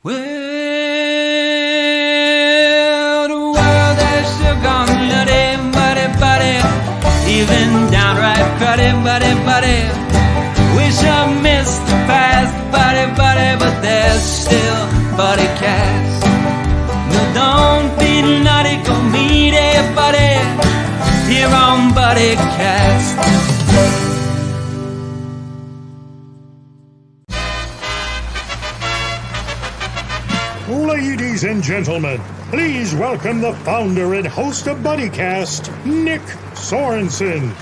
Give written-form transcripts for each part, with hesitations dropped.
Well, the world has still gone nutty, buddy, even downright cruddy, buddy. Wish I missed the past, buddy, but there's still Buddycast. No, don't be naughty, go meet everybody here on Buddycast. Ladies and gentlemen, please welcome the founder and host of Buddycast, Nick Sorensen.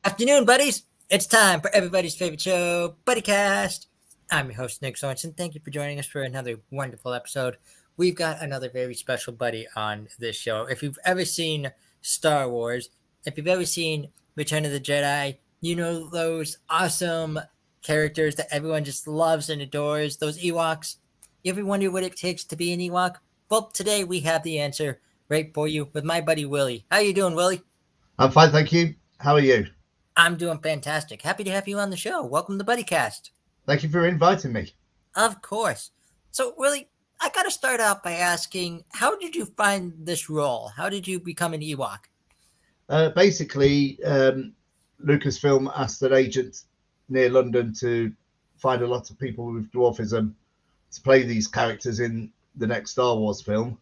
Afternoon, buddies. It's time for everybody's favorite show, Buddycast. I'm your host, Nick Sorensen. Thank you for joining us for another wonderful episode. We've got another very special buddy on this show. If you've ever seen Star Wars, if you've ever seen Return of the Jedi, you know those awesome characters that everyone just loves and adores, those Ewoks. You ever wonder what it takes to be an Ewok? Well, today we have the answer right for you with my buddy Willie. How you doing, Willie? I'm fine, thank you. How are you? I'm doing fantastic. Happy to have you on the show. Welcome to Buddycast. Thank you for inviting me. Of course. So, Willie, I got to start out by asking, how did you find this role? How did you become an Ewok? Basically, Lucasfilm asked an agent near London to find a lot of people with dwarfism to play these characters in the next Star Wars film.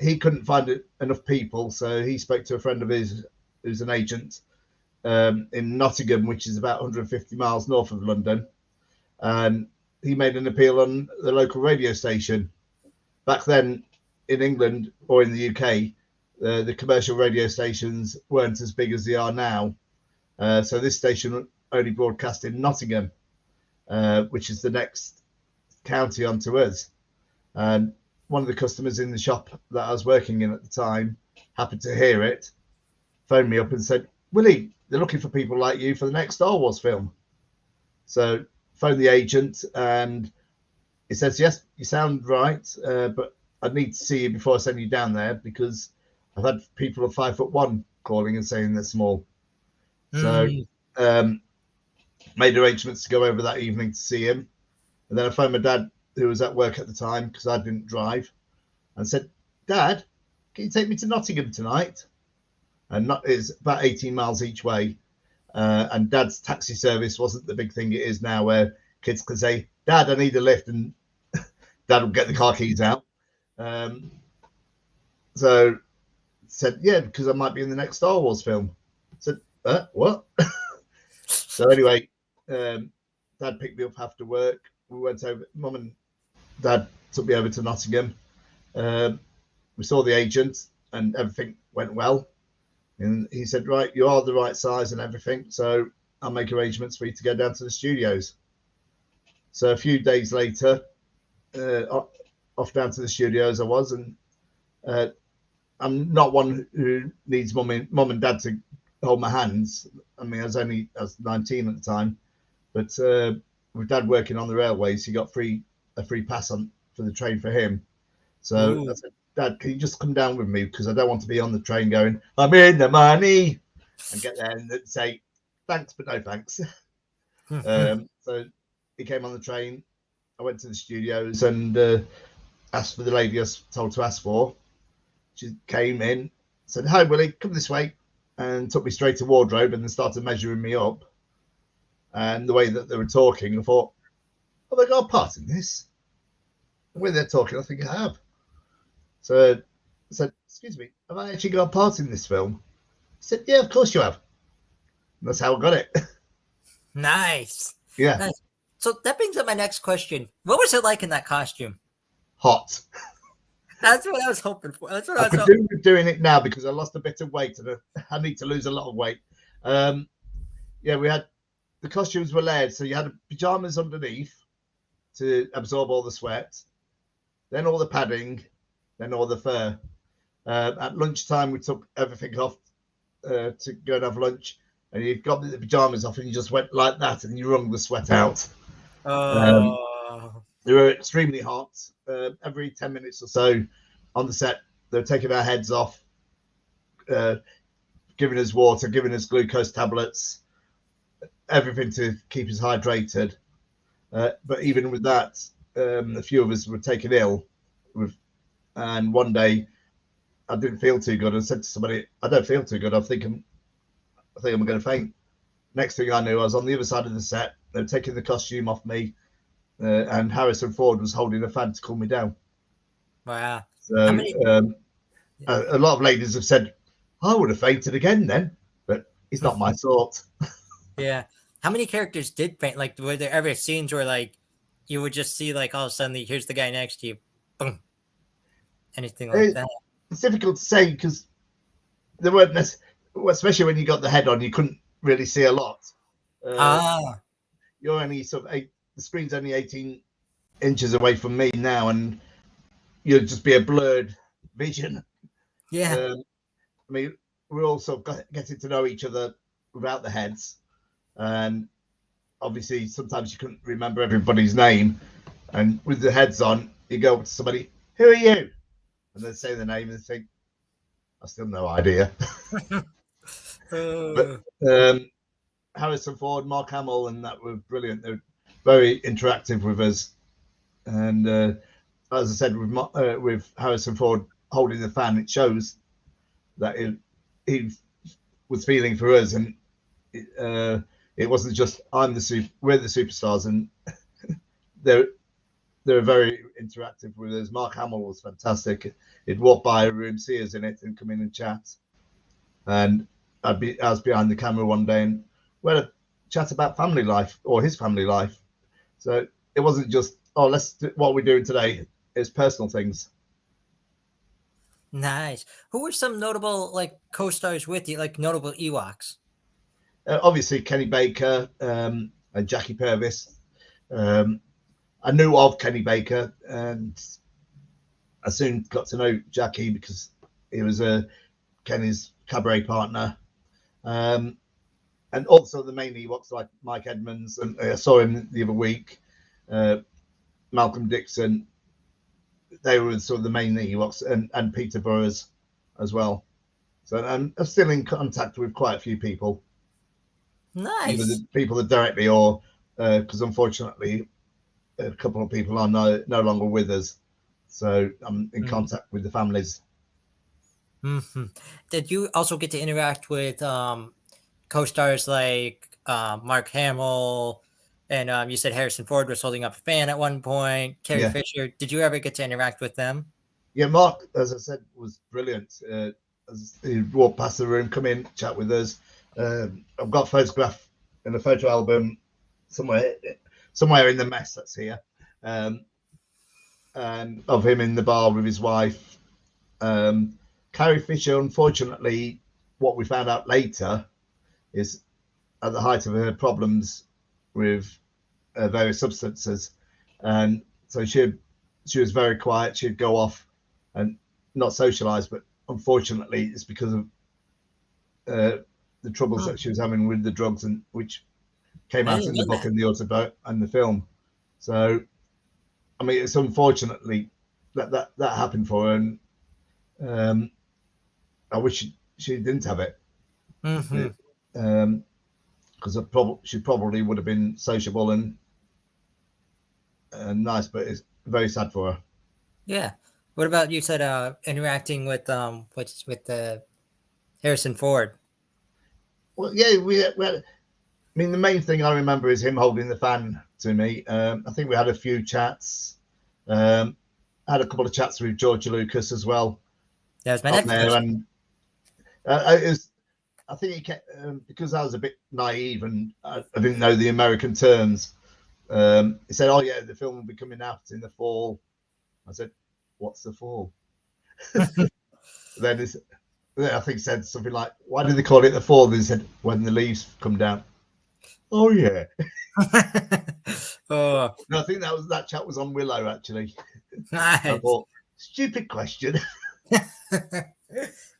He couldn't find enough people, so he spoke to a friend of his who's an agent in Nottingham, which is about 150 miles north of London. And he made an appeal on the local radio station. Back then in England or in the UK, the commercial radio stations weren't as big as they are now. So this station only broadcast in Nottingham, which is the next county onto us. And one of the customers in the shop that I was working in at the time happened to hear it, phoned me up and said, "Willie, they're looking for people like you for the next Star Wars film." So phoned the agent and he says, "Yes, you sound right, but I need to see you before I send you down there because I've had people of 5'1" calling and saying they're small." So made arrangements to go over that evening to see him. And then I phoned my dad, who was at work at the time because I didn't drive, and said, "Dad, can you take me to Nottingham tonight?" And it's about 18 miles each way. And Dad's taxi service wasn't the big thing it is now, where kids can say, "Dad, I need a lift," and Dad will get the car keys out. So said, "Yeah, because I might be in the next Star Wars film." I said, "What?" So anyway, Dad picked me up after work. We went over. Mum and Dad took me over to Nottingham. We saw the agent and everything went well. And he said, "Right, you are the right size and everything, so I'll make arrangements for you to go down to the studios." So a few days later, off down to the studios I was, and I'm not one who needs mum and dad to hold my hands. I mean, I was 19 at the time, but with Dad working on the railways, he got a free pass on for the train for him. So I said, "Dad, can you just come down with me because I don't want to be on the train going, 'I'm in the money,' and get there and say thanks but no thanks." So he came on the train. I went to the studios and asked for the lady I was told to ask for. She came in, said, "Hi Willie, come this way," and took me straight to wardrobe and then started measuring me up. And the way that they were talking, I thought, "Have I got a part in this?" The way they're talking, I think I have. So I said, "Excuse me, have I actually got a part in this film?" He said, "Yeah, of course you have." And that's how I got it. Nice. Yeah. Nice. So that brings up my next question. What was it like in that costume? Hot. That's what I was hoping for. That's what I I was could hoping. do with doing it now because I lost a bit of weight and I need to lose a lot of weight. Yeah, we had the costumes were layered, so you had pajamas underneath to absorb all the sweat, then all the padding, then all the fur. At lunchtime, we took everything off to go and have lunch, and you got the pajamas off, and you just went like that, and you wrung the sweat out. They were extremely hot. Every 10 minutes or so on the set, they were taking our heads off, giving us water, giving us glucose tablets, everything to keep us hydrated. But even with that, a few of us were taken ill. And one day, I didn't feel too good. I said to somebody, "I don't feel too good. I think I'm going to faint." Next thing I knew, I was on the other side of the set. They were taking the costume off me, and Harrison Ford was holding a fan to cool me down. Wow. So a lot of ladies have said, "I would have fainted again then," but it's not my sort. Yeah. How many characters did faint? Like, were there ever scenes where like you would just see like all of a sudden here's the guy next to you, boom, anything like that? It's difficult to say because there weren't especially when you got the head on, you couldn't really see a lot. You're only the screen's only 18 inches away from me now, and you'll just be a blurred vision. Yeah. I mean, we're all sort of getting to know each other without the heads, and obviously sometimes you couldn't remember everybody's name, and with the heads on, you go up to somebody, "Who are you?" And they say the name and they think, "I still no idea." But Harrison Ford, Mark Hamill, and that were brilliant. They're very interactive with us, and as I said, with Harrison Ford holding the fan, it shows that he was feeling for us, and it wasn't just we're the superstars, and they're very interactive with us. Mark Hamill was fantastic. He'd walk by a room, see us in it, and come in and chat. And I was behind the camera one day, and we had a chat about family life, or his family life. So it wasn't just, let's do what we're doing today. It's personal things. Nice. Who were some notable like co-stars with you, like notable Ewoks? Obviously, Kenny Baker and Jackie Purvis. I knew of Kenny Baker, and I soon got to know Jackie because he was Kenny's cabaret partner. And also the main Ewoks like Mike Edmonds, and I saw him the other week. Malcolm Dixon. They were sort of the main Ewoks, and Peter Burrows as well. So I'm still in contact with quite a few people. Nice. Either the people that directly, or because unfortunately a couple of people are no longer with us. So I'm in contact with the families. Mm-hmm. Did you also get to interact with co-stars like Mark Hamill, and you said Harrison Ford was holding up a fan at one point, Carrie Fisher? Did you ever get to interact with them? Yeah, Mark, as I said, was brilliant. As he walked past the room, come in, chat with us. I've got a photograph in a photo album somewhere in the mess that's here, and of him in the bar with his wife. Carrie Fisher, unfortunately, what we found out later is at the height of her problems with various substances, and so she was very quiet. She'd go off and not socialize, but unfortunately, it's because of the troubles that she was having with the drugs, and which came out in the book and the autobiography and the film. So, I mean, it's unfortunately that happened for her, and I wish she didn't have it. Mm-hmm. Because she probably would have been sociable and nice, but it's very sad for her. Yeah. What about, you said interacting with Harrison Ford? Well, yeah, we had, I mean, the main thing I remember is him holding the fan to me. I think we had a few chats. I had a couple of chats with George Lucas as well. That was my next question. And I think he kept, because I was a bit naive and I didn't know the American terms. He said, "Oh yeah, the film will be coming out in the fall." I said, "What's the fall?" Then I think said something like, "Why do they call it the fall?" They said, "When the leaves come down." Oh yeah. Oh. No, I think that chat was on Willow actually. Nice. I thought, stupid question.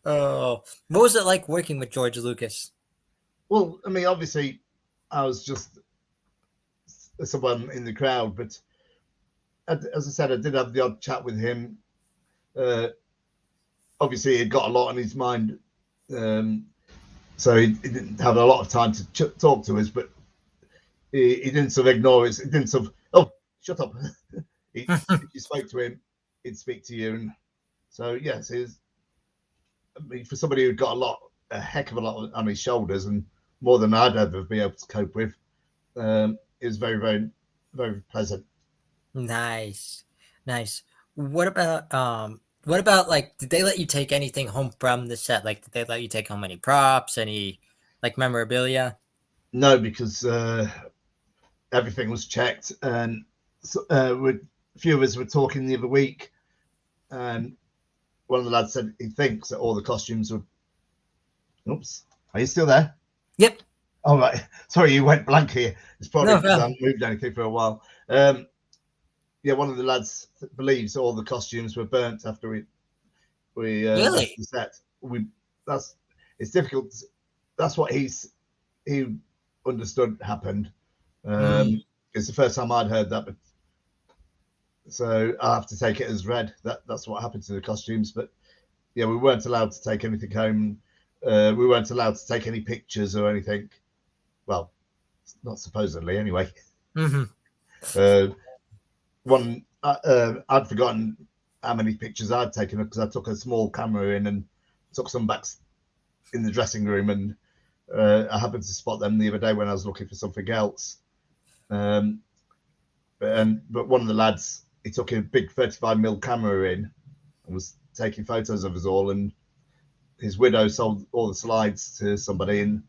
Oh, what was it like working with George Lucas? Well, I mean, obviously, I was just someone in the crowd, but as I said, I did have the odd chat with him. Obviously, he'd got a lot on his mind, so he didn't have a lot of time to talk to us. But he didn't sort of ignore it. He didn't sort of, oh, shut up. If you spoke to him, he'd speak to you. And so, yes, for somebody who'd got a heck of a lot on his shoulders and more than I'd ever be able to cope with, it was very, very, very pleasant. Nice. What about like, did they let you take anything home from the set? Like, did they let you take home any props, any like memorabilia? No, because everything was checked, and a few of us were talking the other week, and one of the lads said he thinks that all the costumes were. Oops, are you still there? Yep. All right. Sorry, you went blank here. It's probably because I haven't moved anything for a while. Yeah, one of the lads believes all the costumes were burnt after we Really? left the set. It's difficult. That's what he understood happened. It's the first time I'd heard that, but so I have to take it as read. That's what happened to the costumes. But yeah, we weren't allowed to take anything home. We weren't allowed to take any pictures or anything. Well, not supposedly, anyway. I'd forgotten how many pictures I'd taken because I took a small camera in and took some back in the dressing room, and I happened to spot them the other day when I was looking for something else. But one of the lads, he took a big 35mm camera in and was taking photos of us all, and his widow sold all the slides to somebody, and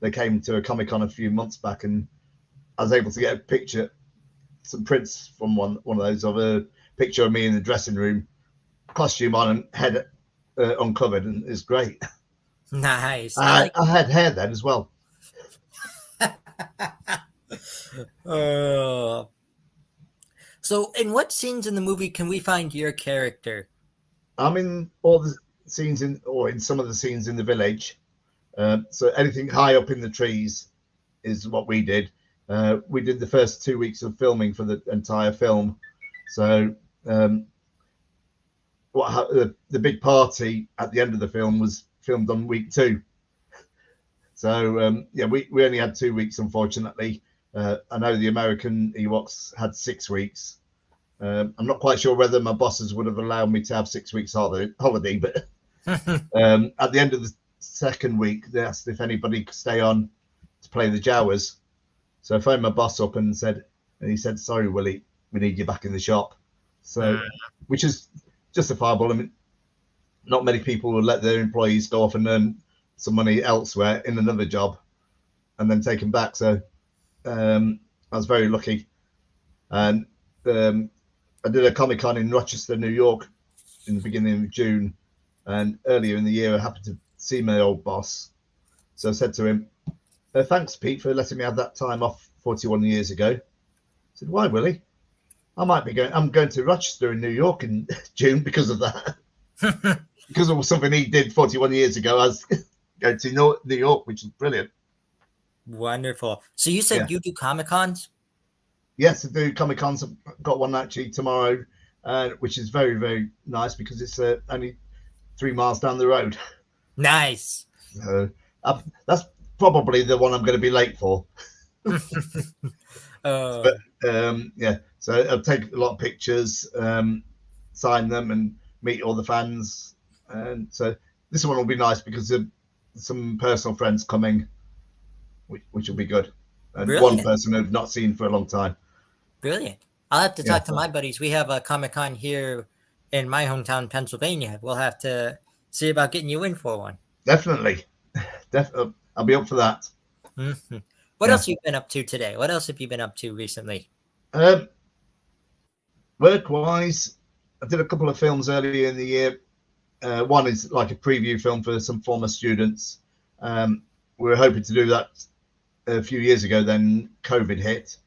they came to a Comic-Con a few months back, and I was able to get a picture, some prints from one of those, of a picture of me in the dressing room, costume on and head uncovered, and it's great. Nice. I had hair then as well. So in what scenes in the movie can we find your character? I'm in all the scenes in some of the scenes in the village. So anything high up in the trees is what we did. We did the first 2 weeks of filming for the entire film. So the big party at the end of the film was filmed on week 2. So yeah, we only had 2 weeks, unfortunately. I know the American Ewoks had 6 weeks. I'm not quite sure whether my bosses would have allowed me to have 6 weeks holiday, but at the end of the second week, they asked if anybody could stay on to play the Jawas. So I phoned my boss up and he said, "Sorry, Willie, we need you back in the shop." So, which is justifiable. I mean, not many people will let their employees go off and earn some money elsewhere in another job and then take them back. So I was very lucky. And I did a Comic-Con in Rochester, New York in the beginning of June. And earlier in the year, I happened to see my old boss. So I said to him, "Thanks, Pete, for letting me have that time off 41 years ago." I said, "Why, Willie? I'm going to Rochester in New York in June because of that." Because of something he did 41 years ago, I was going to New York, which is brilliant. Wonderful. So you said you do Comic-Cons? Yes, I do Comic-Cons. I've got one actually tomorrow, which is very, very nice because it's only 3 miles down the road. Nice. That's probably the one I'm going to be late for. But yeah, so I'll take a lot of pictures, sign them, and meet all the fans. And so this one will be nice because of some personal friends coming, which will be good. And Brilliant. One person I've not seen for a long time. Brilliant. I'll have to talk to my buddies. We have a Comic-Con here in my hometown, Pennsylvania. We'll have to see about getting you in for one. Definitely. I'll be up for that. Mm-hmm. What else have you been up to today? What else have you been up to recently? Work-wise, I did a couple of films earlier in the year. One is like a preview film for some former students. We were hoping to do that a few years ago, then COVID hit.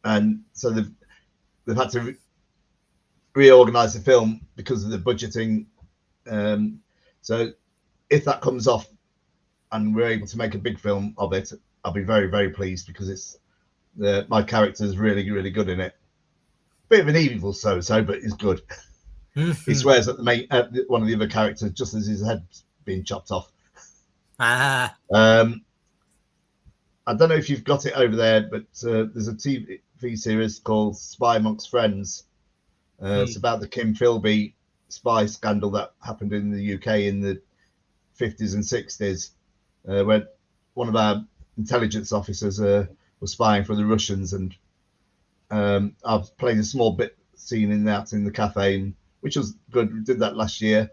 And so they've had to reorganize the film because of the budgeting. So if that comes off and we're able to make a big film of it, I'll be very, very pleased because it's my character is really, really good in it. Bit of an evil so, but he's good. He swears at one of the other characters just as his head's being chopped off. I don't know if you've got it over there, but there's a TV series called Spy Amongst Friends. It's about the Kim Philby spy scandal that happened in the UK in the 50s and 60s, where one of our intelligence officers was spying for the Russians, and I've played a small bit scene in that in the cafe, which was good. We did that last year.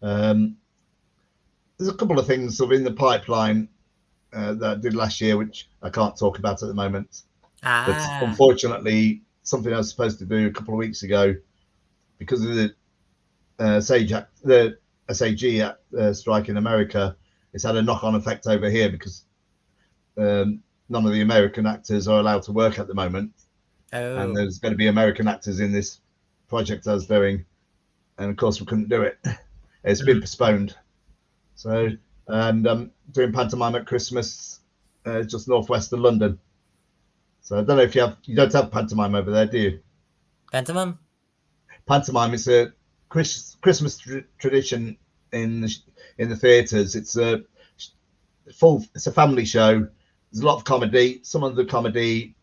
There's a couple of things sort of in the pipeline that I did last year, which I can't talk about at the moment. But unfortunately, something I was supposed to do a couple of weeks ago, because of the SAG strike in America, it's had a knock-on effect over here because none of the American actors are allowed to work at the moment. And there's going to be American actors in this project I was doing, and of course we couldn't do it. It's been postponed. So, and I'm doing pantomime at Christmas, just northwest of London. So I don't know if you don't have pantomime over there, do you? Pantomime? Pantomime is a Christmas tradition in the theatres. It's a family show. There's a lot of comedy. Some of the comedy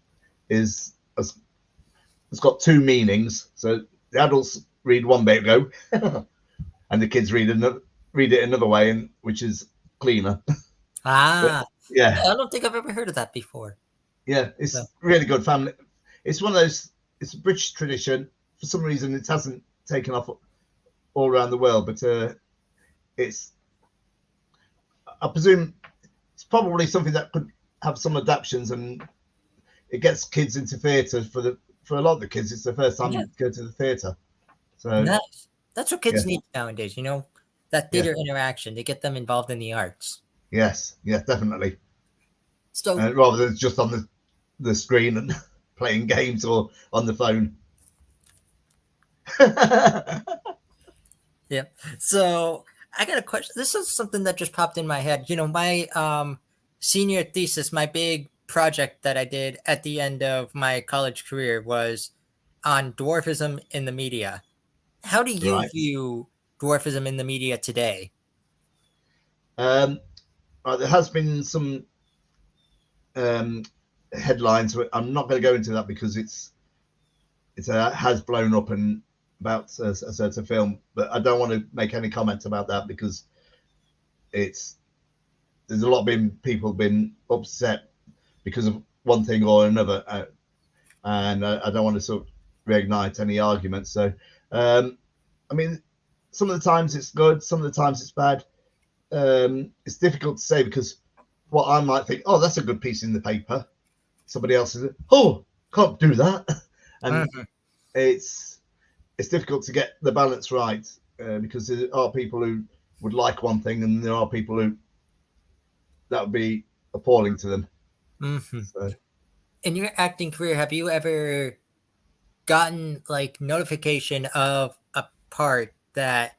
it's got two meanings. So the adults read one bit and go, and the kids read it another way, which is cleaner. But, yeah. I don't think I've ever heard of that before. Yeah, it's really good family. It's one of those. It's a British tradition. For some reason, it hasn't taken off all around the world, but it's. I presume it's probably something that could have some adaptations, and it gets kids into theatre. For a lot of the kids, it's the first time they go to the theatre. So that's what kids need nowadays. You know, that theatre interaction to get them involved in the arts. Yes, definitely. So rather than just on the screen and playing games or on the phone. Yeah. So I got a question. This is something that just popped in my head. You know, my senior thesis, my big project that I did at the end of my college career was on dwarfism in the media. How do you view dwarfism in the media today? There has been some headlines. I'm not going to go into that because it has blown up and about a certain film, but I don't want to make any comments about that because there's a lot of people been upset because of one thing or another, and I don't want to sort of reignite any arguments. So, I mean, some of the times it's good, some of the times it's bad. It's difficult to say because what I might think, oh, that's a good piece in the paper. Somebody else is, oh, can't do that, and it's difficult to get the balance right because there are people who would like one thing, and there are people who that would be appalling to them. So. In your acting career, have you ever gotten like notification of a part that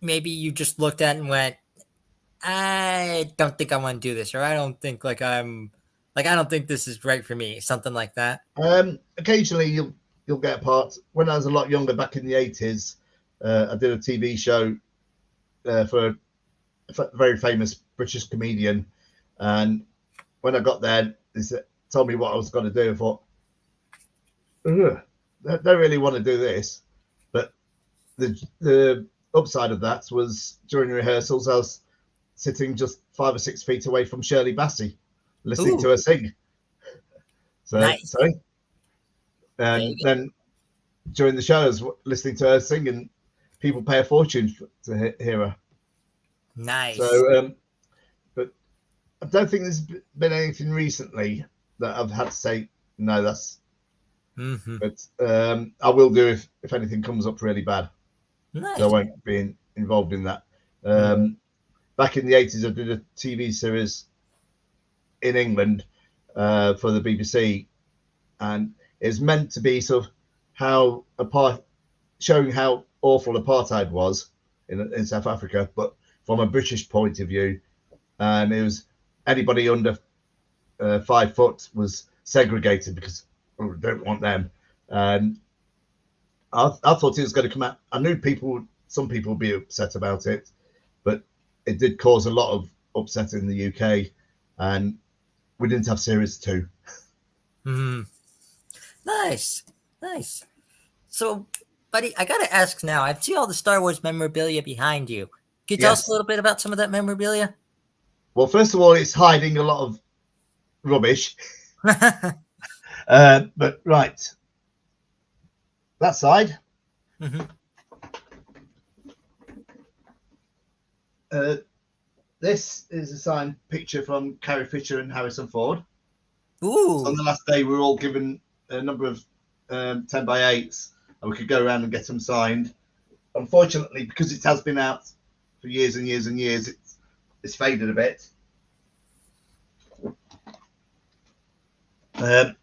maybe you just looked at and went, I don't think I want to do this, or I don't think I don't think this is right for me, something like that? Occasionally you'll get parts. When I was a lot younger, back in the 80s, I did a TV show for a very famous British comedian, and when I got there, they told me what I was going to do. I thought, I don't really want to do this. But the upside of that was during rehearsals, I was sitting just 5 or 6 feet away from Shirley Bassey, listening to her sing. So, nice. And then during the shows, listening to her sing, and people pay a fortune to hear her. Nice. So, but I don't think there's been anything recently that I've had to say, no, that's. But I will do if anything comes up really bad. Nice. So I won't be involved in that. Back in the 80s, I did a TV series in England for the BBC, and it's meant to be sort of showing how awful apartheid was in South Africa, but from a British point of view. And it was anybody under 5 foot was segregated because we don't want them. And I thought it was going to come out. I knew some people would be upset about it, but it did cause a lot of upset in the UK. And we didn't have series 2. Nice. So, buddy, I gotta ask now. I see all the Star Wars memorabilia behind you. Can you tell us a little bit about some of that memorabilia? Well, first of all, it's hiding a lot of rubbish. But right, that side. This is a signed picture from Carrie Fisher and Harrison Ford. Ooh. So on the last day, we were all given a number of 10x8s, and we could go around and get them signed. Unfortunately, because it has been out for years and years and years, it's faded a bit. I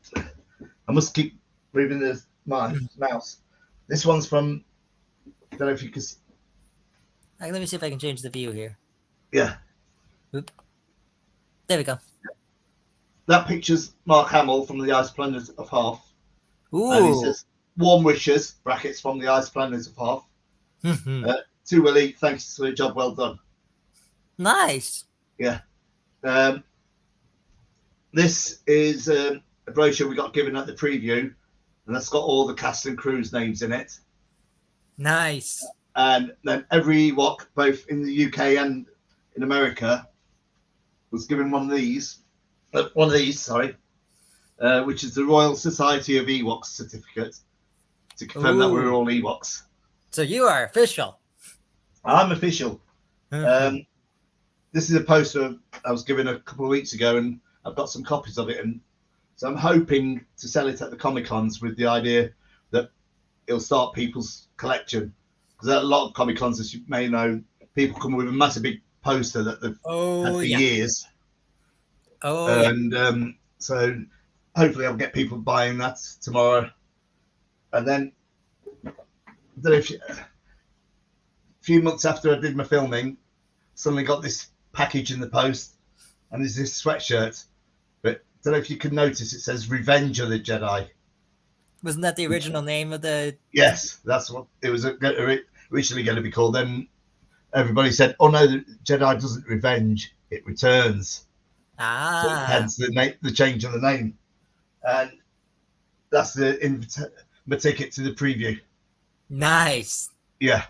must keep moving my mouse. This one's from, I don't know if you can. Let me see if I can change the view here. Yeah. Oop. There we go. That picture's Mark Hamill from the Ice Planet of Hoth. Ooh. And he says, warm wishes, brackets, from the Ice Planet of Hoth. To Willie, thanks for a job well done. Nice. Yeah. This is a brochure we got given at the preview, and that's got all the cast and crew's names in it. Nice. And then every Ewok, both in the UK and in America, was given one of these, which is the Royal Society of Ewoks certificate to confirm that we're all Ewoks. So you are official. I'm official. This is a poster I was given a couple of weeks ago, and I've got some copies of it, and so I'm hoping to sell it at the Comic-Cons with the idea that it'll start people's collection. Because at a lot of Comic-Cons, as you may know, people come with a massive big poster that they've had for years. And so hopefully I'll get people buying that tomorrow. And then I don't know if a few months after I did my filming, suddenly got this package in the post, and there's this sweatshirt. But I don't know if you can notice, it says Revenge of the Jedi. Wasn't that the original name of the... Yes, that's what it was originally going to be called. Then everybody said, oh no, the Jedi doesn't revenge, it returns. So hence the change of the name. And that's my ticket to the preview. Nice. Yeah.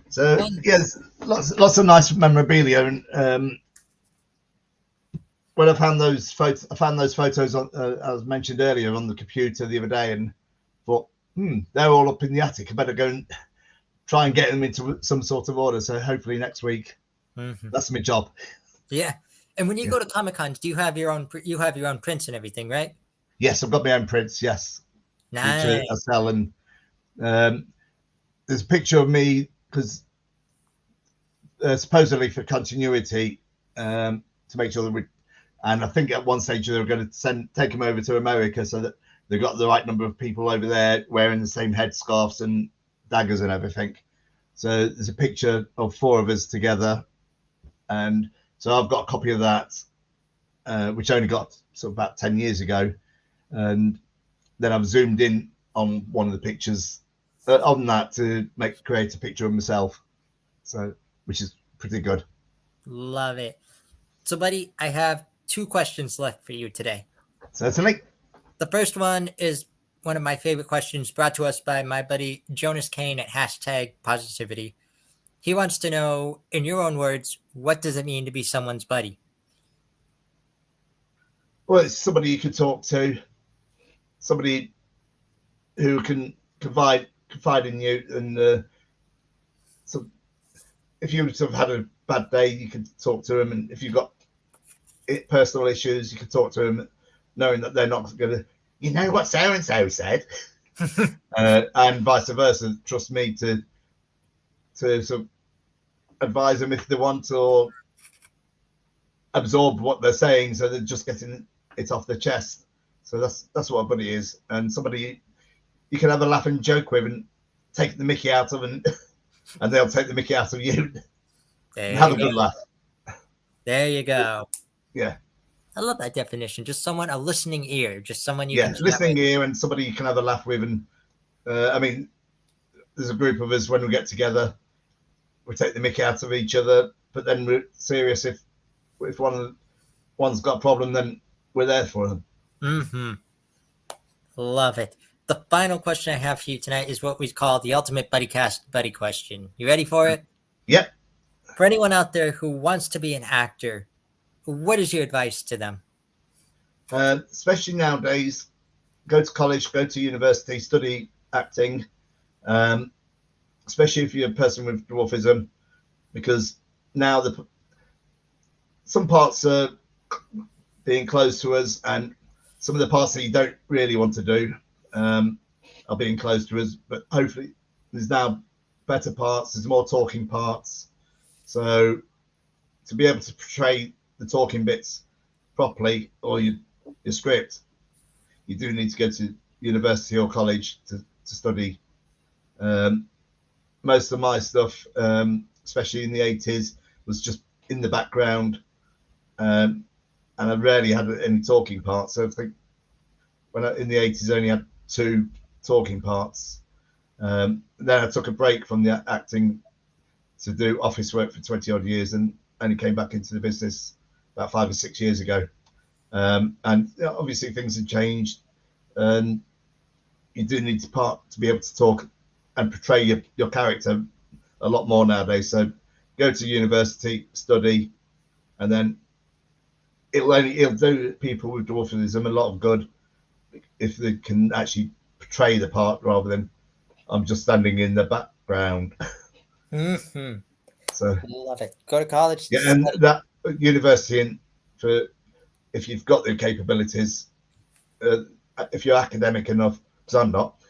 So yes, lots of nice memorabilia. And when I found those photos, as mentioned earlier, on the computer the other day, and thought, they're all up in the attic. I better go and try and get them into some sort of order. So hopefully next week, that's my job. Yeah. And when you go to Comic-Cons, do you have your own? You have your own prints and everything, right? Yes, I've got my own prints. Yes. Nice. Which I sell, and there's a picture of me because supposedly for continuity, to make sure that and I think at one stage they were going to take them over to America so that they got the right number of people over there wearing the same headscarves and daggers and everything. So there's a picture of 4 of us together, and so I've got a copy of that, which I only got sort of about 10 years ago, and then I've zoomed in on one of the pictures on that to create a picture of myself, so which is pretty good. Love it. So, buddy, I have 2 questions left for you today. Certainly. The first one is one of my favorite questions, brought to us by my buddy Jonas Kane at #Positivity. He wants to know, in your own words, what does it mean to be someone's buddy? Well, it's somebody you can talk to, somebody who can confide in you, and so if you sort of had a bad day, you can talk to them, and if you've got personal issues, you can talk to them, knowing that they're not going to, you know what so and so said, and vice versa. Trust me to sort of advise them if they want, or absorb what they're saying, so they're just getting it off their chest. So that's what a buddy is, and somebody you can have a laugh and joke with, and take the mickey out of, and they'll take the mickey out of you. And have a good laugh. There you go. Yeah. I love that definition. Just someone, a listening ear, just someone you can listening ear, and somebody you can have a laugh with. And I mean, there's a group of us when we get together, we take the mickey out of each other, but then we're serious if one of one's got a problem, then we're there for them. Mm-hmm. Love it. The final question I have for you tonight is what we call the ultimate Buddycast buddy question. You ready for it? Yep. For anyone out there who wants to be an actor, what is your advice to them? Especially nowadays, go to college, go to university, study acting, especially if you're a person with dwarfism, because now some parts are being closed to us, and some of the parts that you don't really want to do are being closed to us. But hopefully there's now better parts, there's more talking parts. So to be able to portray the talking bits properly, or your script, you do need to go to university or college to study. Most of my stuff, especially in the 80s, was just in the background, and I rarely had any talking parts. So I think in the 80s I only had 2 talking parts. Then I took a break from the acting to do office work for 20 odd years, and only came back into the business about 5 or 6 years ago. And obviously things have changed, and you do need to be able to talk and portray your character a lot more nowadays. So go to university, study, and then it'll do people with dwarfism a lot of good if they can actually portray the part rather than I'm just standing in the background. Mm-hmm. So love it. Go to college. Yeah, and that university, and for if you've got the capabilities, if you're academic enough, because I'm not,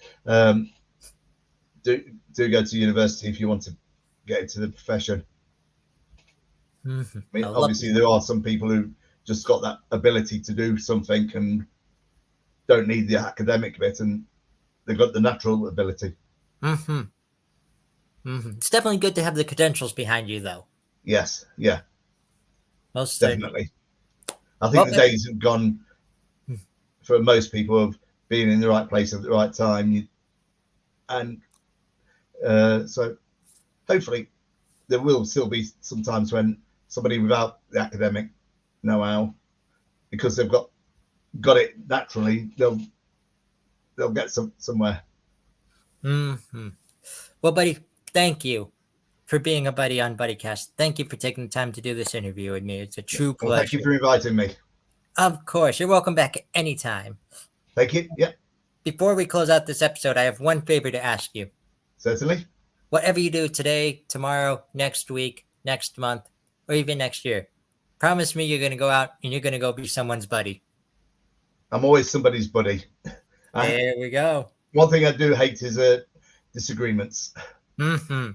do go to university if you want to get into the profession. Mm-hmm. I mean, obviously there are some people who just got that ability to do something and don't need the academic bit, and they've got the natural ability. Mm-hmm. Mm-hmm. It's definitely good to have the credentials behind you, though. Yes, yeah, Most definitely. I think the days have gone for most people of being in the right place at the right time, so hopefully there will still be some times when somebody without the academic know-how, because they've got it naturally, they'll get somewhere. Mm-hmm. Well, buddy, thank you for being a buddy on Buddycast. Thank you for taking the time to do this interview with me. It's a true pleasure. Thank you for inviting me. Of course. You're welcome back anytime. Thank you. Yeah. Before we close out this episode, I have one favor to ask you. Certainly. Whatever you do today, tomorrow, next week, next month, or even next year, promise me you're going to go out and you're going to go be someone's buddy. I'm always somebody's buddy. There we go. One thing I do hate is disagreements. Mm-hmm.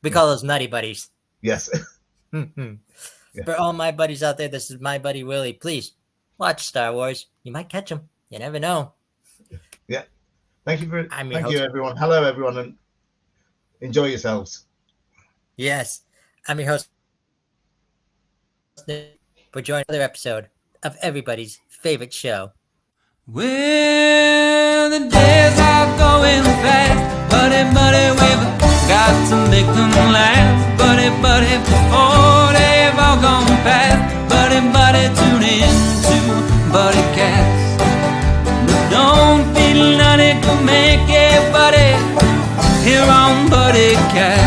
We call those nutty buddies. Yes. Mm-hmm. Yeah. For all my buddies out there, this is my buddy Willie. Please watch Star Wars. You might catch him. You never know. Yeah. Thank you Thank you, everyone. Hello, everyone, and enjoy yourselves. Yes. I'm your host for joining another episode of everybody's favorite show. Well, the days are going fast, buddy, we've got to make them last, buddy, before they've all gone past, buddy, tune in to Buddycast. But don't feel nutty, go make it, buddy, here on Buddycast.